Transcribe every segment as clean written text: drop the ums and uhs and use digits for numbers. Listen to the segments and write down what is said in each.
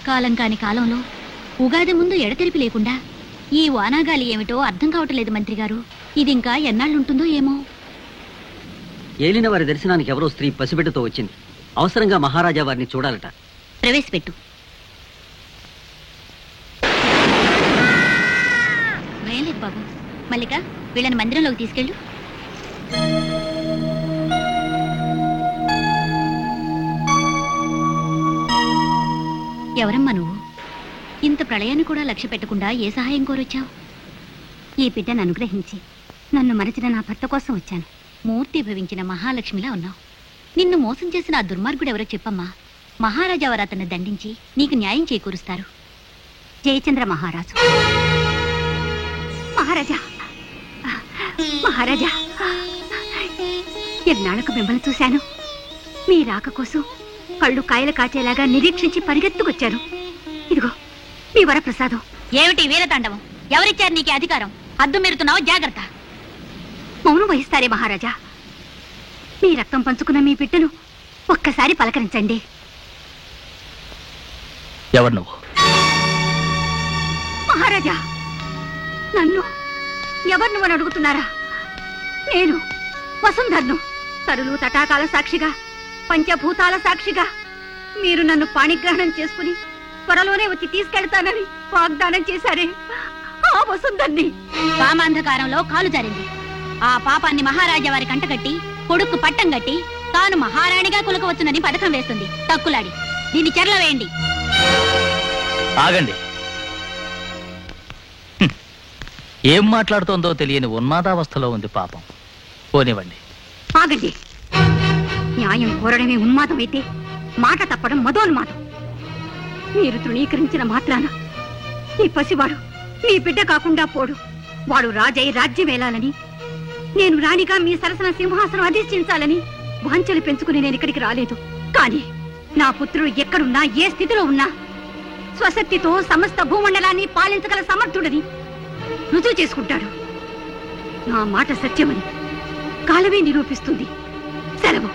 కాలం కాని కాలంలో ఉగాది ముందు ఎడతెరిపి లేకుండా ఈ వానాగాలి ఏమిటో అర్థం కావట్లేదు మంత్రి గారు. ఇది ఇంకా ఎన్నాళ్ళుంటుందో ఏమో. ఏలిన వారి దర్శనానికి ఎవరో స్త్రీ పసిబిడ్డతో వచ్చింది. అవసరంగా మహారాజా వారిని చూడాలట. ప్రవేశపెట్టు. వేయలేదు బాబు. మల్లిక, వీళ్ళని మందిరంలోకి తీసుకెళ్ళు. ఎవరమ్మా నువ్వు? ఇంత ప్రళయాన్ని కూడా లక్ష్య పెట్టకుండా ఏ సహాయం కోరొచ్చావు? ఈ బిడ్డను అనుగ్రహించి నన్ను మరచిన నా భర్త కోసం వచ్చాను. మూర్తి భవించిన మహాలక్ష్మిలా ఉన్నావు. నిన్ను మోసం చేసిన ఆ దుర్మార్గుడు ఎవరో చెప్పమ్మా. మహారాజా వారు అతన్ని దండించి నీకు న్యాయం చేకూరుస్తారు. జయచంద్ర మహారాజు. మహారాజా, మహారాజా, ఎన్నాళ్లకు మిమ్మల్ని చూశాను. మీ రాక కోసం కళ్ళు కాయలు కాచేలాగా నిరీక్షించి పరిగెత్తుకొచ్చాను. ఇదిగో మీ వరప్రసాదం. ఏమిటి వీరతాండవం? ఎవరిచ్చారు నీకు అధికారం? హద్దు మీరుతున్నావు, జాగ్రత్త. మౌనం వహిస్తారే మహారాజా. మీ రక్తం పంచుకున్న మీ బిడ్డను ఒక్కసారి పలకరించండి. ఎవరు నువ్వు? మహారాజా, నన్ను ఎవరు నువ్వని అడుగుతున్నారా? నేను వసుంధర్ను. తరులు తటాకాల సాక్షిగా, పంచభూతాల సాక్షిగా మీరు నన్ను పాణిగ్రహణం చేసుకుని త్వరలోనే వచ్చి తీసుకెళ్తానని వాగ్దానం చేశారే, ఆ వసుంధర్ని. కామాంధకారంలో కాలు జారింది. ఆ పాపాన్ని మహారాజా వారి కంటగట్టి కొడుకు పట్టం గట్టి తాను మహారాణిగా కులకవచ్చునని పథకం వేస్తుంది. తక్కులాడి దీన్ని చెరలో వేయండి. ఆగండి. ఏం మాట్లాడుతోందో తెలియని ఉన్మాదావస్థలో ఉంది పాపం. పోనివ్వండి. ఆగండి. న్యాయం కోరడమే ఉన్మాదమైతే మాట తప్పడం మదోన్మాదం. మీరు తృణీకరించిన మాత్రాన ఈ పసివాడు మీ బిడ్డ కాకుండా పోడు. వాడు రాజై రాజ్యమేలాలని, నేను రాణిగా మీ సరసన సింహాసనం అధిష్ఠించాలని వాంఛలు పెంచుకుని నేను ఇక్కడికి రాలేదు. కానీ నా పుత్రుడు ఎక్కడున్నా, ఏ స్థితిలో ఉన్నా స్వశక్తితో సమస్త భూమండలాన్ని పాలించగల సమర్థుడని రుజువు చేసుకుంటాడు. నా మాట సత్యమని కాలమే నిరూపిస్తుంది. సెలవు.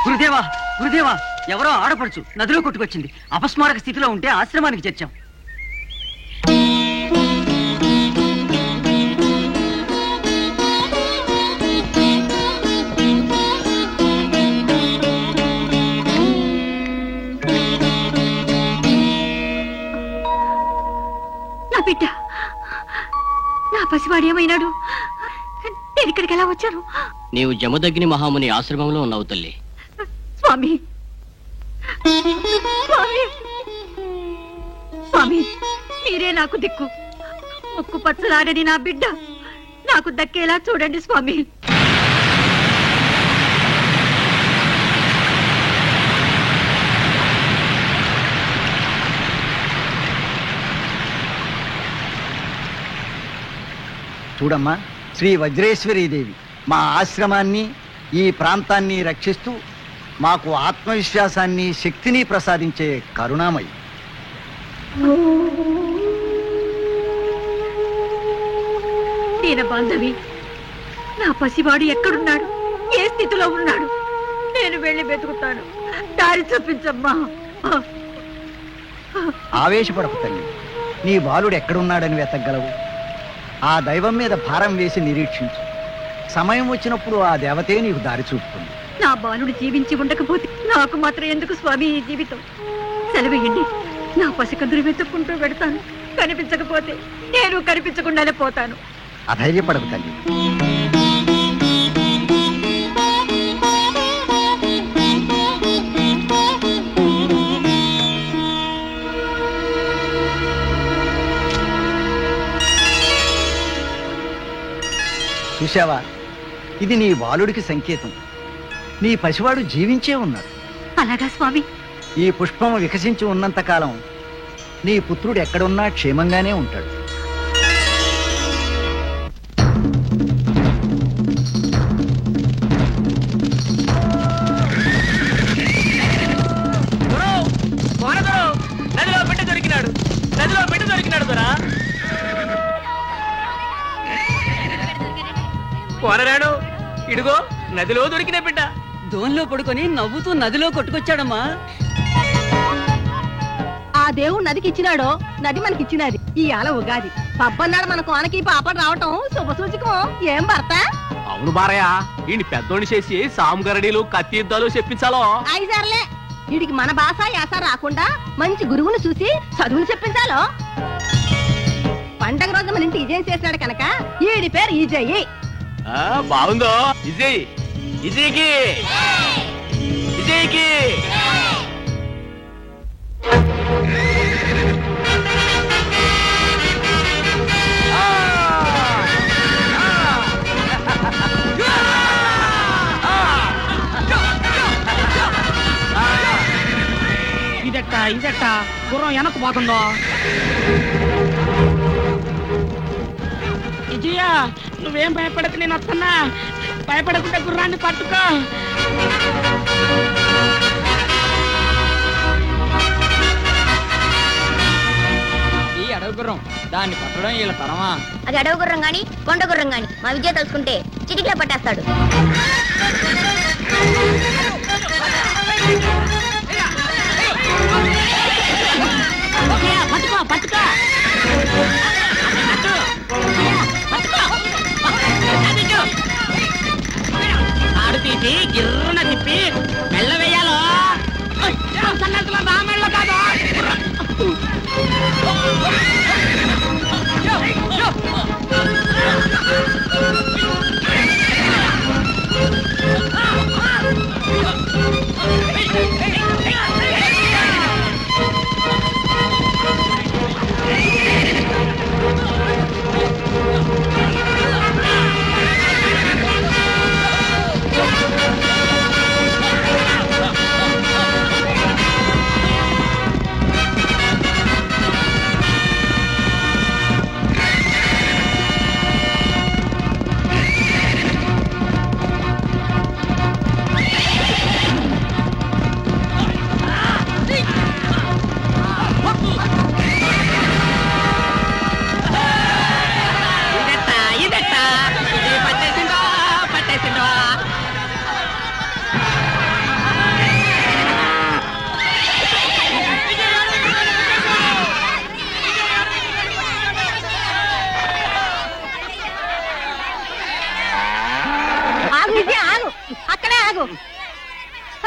గురుదేవా, గురుదేవా, ఎవరో ఆడపడుచు నదిలో కొట్టుకొచ్చింది. అపస్మారక స్థితిలో ఉంటే ఆశ్రమానికి చేర్చాం. నా బిడ్డ, నా పసివాడు ఏమైనాడు? నేను ఇక్కడికి ఎలా వచ్చాను? నీవు జమదగ్ని మహాముని ఆశ్రమంలో ఉన్నావు తల్లి. స్వామి, స్వామి, స్వామి, మీరే నాకు దిక్కు. ముక్కు పచ్చలాడని నా బిడ్డ నాకు దక్కేలా చూడండి స్వామి. చూడమ్మా, శ్రీ వజ్రేశ్వరీదేవి మా ఆశ్రమాన్ని, ఈ ప్రాంతాన్ని రక్షిస్తూ మాకు ఆత్మవిశ్వాసాన్ని, శక్తిని ప్రసాదించే కరుణామయి. దీన బాంధవి, నా పసివాడు ఎక్కడున్నాడు? ఏ స్థితిలో ఉన్నాడు? నేను వెళ్ళి వెతుకుతాను. దారి చూపించమ్మా. ఆవేశపడకు తల్లి. నీ బాలుడు ఎక్కడున్నాడని వెతకగలవు. ఆ దైవం మీద భారం వేసి నిరీక్షించు. సమయం వచ్చినప్పుడు ఆ దేవతే నీకు దారి చూపుతుంది. నా బాలుడు జీవించి ఉండకపోతే నాకు మాత్రం ఎందుకు స్వామి ఈ జీవితం? సెలవేయండి, నా పసికందులు వెతుక్కుంటూ పెడతాను. కనిపించకపోతే నేను కనిపించకుండానే పోతాను. అధైర్యపడకు తల్లి. చూశావా, ఇది నీ బాలుడికి సంకేతం. నీ పసివాడు జీవించే ఉన్నాడు. అలాగా స్వామి? ఈ పుష్పం వికసించి ఉన్నంతకాలం నీ పుత్రుడు ఎక్కడున్నా క్షేమంగానే ఉంటాడు. నదిలో బిడ్డ దొరికినాడు, నదిలో బిడ్డ దొరికినాడు దొరా. కోరరాడు, ఇడుగో నదిలో దొరికిన బిడ్డ. దోన్లో పడుకొని నవ్వుతూ నదిలో కొట్టుకొచ్చాడమ్మా. ఆ దేవుడు నదికి ఇచ్చినాడో, నది మనకిచ్చినది. ఈ ఆల ఉగాది పబ్బన్నాడు మన కోనకి పాప రావటం శుభసూచకం. ఏం భర్త? అవును బారయ్య, ఈయన పెద్దోని చేసి సాముగరడీలు కత్తి యుద్ధాలు చెప్పించాలో. ఐదారులే వీడికి మన భాష యాస రాకుండా మంచి గురువును చూసి చదువును చెప్పించాలో. పండగ రోజు మన ఇంటి ఇజయం చేసినాడు కనుక ఈడి పేరు ఈజయ్యి. బాగుందో విజయ్, విజయ్కి విజయ్కి. ఇదెట్ట గుర్రం వెనక్కు పోతుందో. విజయ, నువ్వేం భయపడక, నేను వస్తున్నా. భయపడకుండా గుర్రాన్ని పట్టుకో. ఈ అడవి గుర్రం, దాన్ని పట్టడం వీళ్ళ తరమా? అది అడవి గుర్రం గాని కొండ గుర్రం గాని మా విజయ తలుచుకుంటే చిటికలో పట్టేస్తాడు. పట్టుకో పట్టుకో. ఆడు తీసి గిర్రున తిప్పి మెల్ల వేయాలో. సన్నట్లో నా మెళ్ళ కాదు.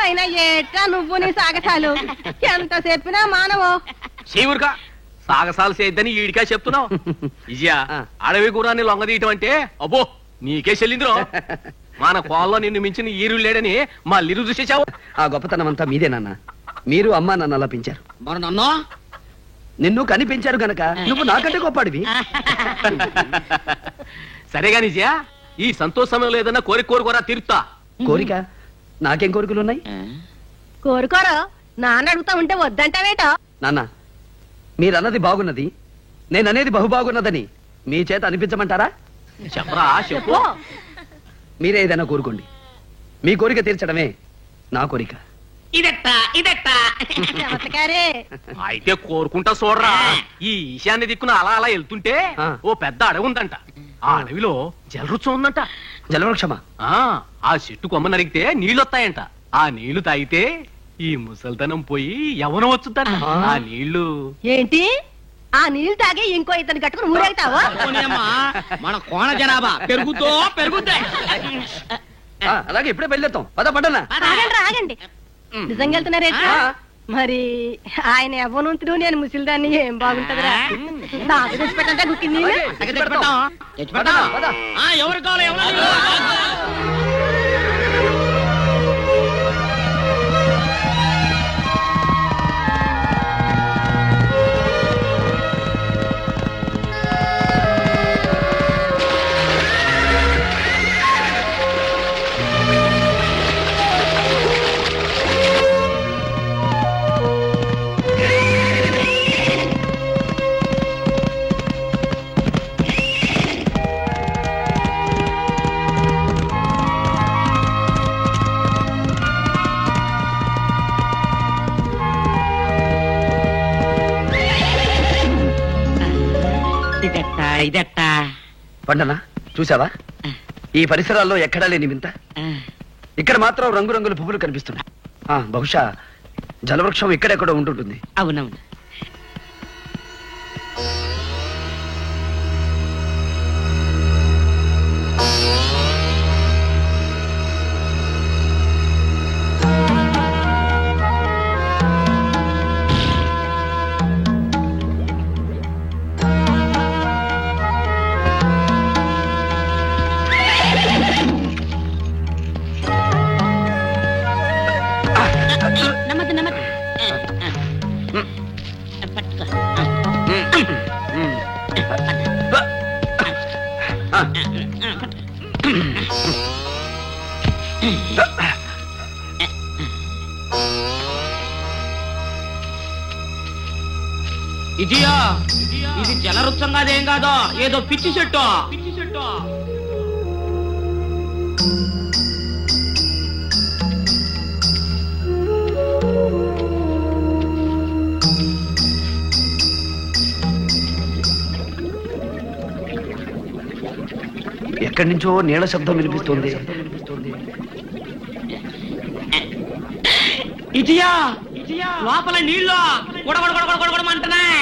అయినా ఏటా నువ్వు నీ సాగసాలు ఎంత చెప్పినా మానవో. శివురుగా సాగసాలు చేయొద్దని ఈడికా చెప్తున్నావు. విజయ, అడవి గుర్రాన్ని లొంగదీయటం అంటే అబ్బో నీకే చెల్లిందిరో. మన కోళ్ళలో నిన్ను మించిన ఈరుడు లేడని మా లిరు చూసేసావు. ఆ గొప్పతనం అంతా మీదే నాన్న. మీరు అమ్మా నన్ను అలా పెంచారు. మరి నన్ను నిన్ను కనిపించారు గనక నువ్వు నాకంటే గొప్పడివి. సరేగా నిజయ, ఈ సంతోష సమయంలో ఏదన్నా కోరికోరా తీరుతా. కోరిక? నాకేం కోరికలు ఉన్నాయి? కోరుకోరు, నాన్న అడుగుతా ఉంటే వద్దంటావేటో. నాన్న, మీరన్నది బాగున్నది, నేననేది బహు బాగున్నదని మీ చేత అనిపించమంటారా? చెప్పరా, చెప్పు. మీరే ఏదైనా కోరుకోండి. మీ కోరిక తీర్చడమే నా కోరిక. చమత్కారే. అయితే కోరుకుంటా చూడరా. ఈ ఈశాన్య దిక్కున అలా అలా వెళ్తుంటే ఓ పెద్ద అడవి ఉందంట. ఆ అడవిలో జలరుచం ఉందంట. జలవృక్షమా? ఆ చెట్టు కొమ్మ నరిగితే నీళ్లు వస్తాయంట. ఆ నీళ్లు తాగితే ఈ ముసల్తనం పోయి ఎవరు వచ్చుతా ఆ నీళ్లు ఏంటి ఆ నీళ్లు తాగి ఇంకో ఇతను కట్టుకుని ఊరేగుతావా? మన కోణ జనాభా పెరుగుద్దే. అలాగే ఇప్పుడే బయలుదేరుతాం. పద పడ్డనా. ఆగండి ఆగండి, నిజంగా వెళ్తున్నారేంటి? మరి ఆయన ఎవ్వనుంతుడు నేను ముసిలిదాన్ని ఏం బాగుంటదిరా. నాకు తెచ్చిపెట్టంటే గుక్కింది. ఎవరు కావాలి ఇదట్టా పండనా చూసావా? ఈ పరిసరాల్లో ఎక్కడా లేని వింత. ఇక్కడ మాత్రం రంగురంగుల పువ్వులు కనిపిస్తున్నాయి. బహుశా జలవృక్షం ఇక్కడెక్కడో ఉంటుంటుంది. అవునవును. నమ్మద్దు నమ్మద్దు. ఇది జలవృక్షం కాదేం కాదో, ఏదో పిచ్చి చెట్టు. ఎక్కడి నుంచో నీళ్ల శబ్దం వినిపిస్తోంది. ఇటియా లోపల నీళ్ళు కొడగొడగొడగొడగొడమంటున్నాయి.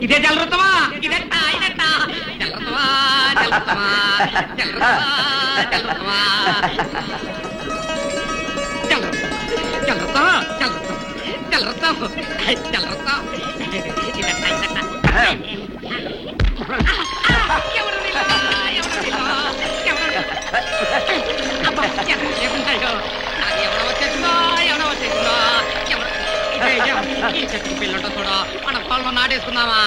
ఇదే జలవృత్తమా? ఇదెట్టా జలవృత్తమా? ఈ చెట్టుకు పిల్లంట చూడ మన పొలంలో నాటేసుకుందామా?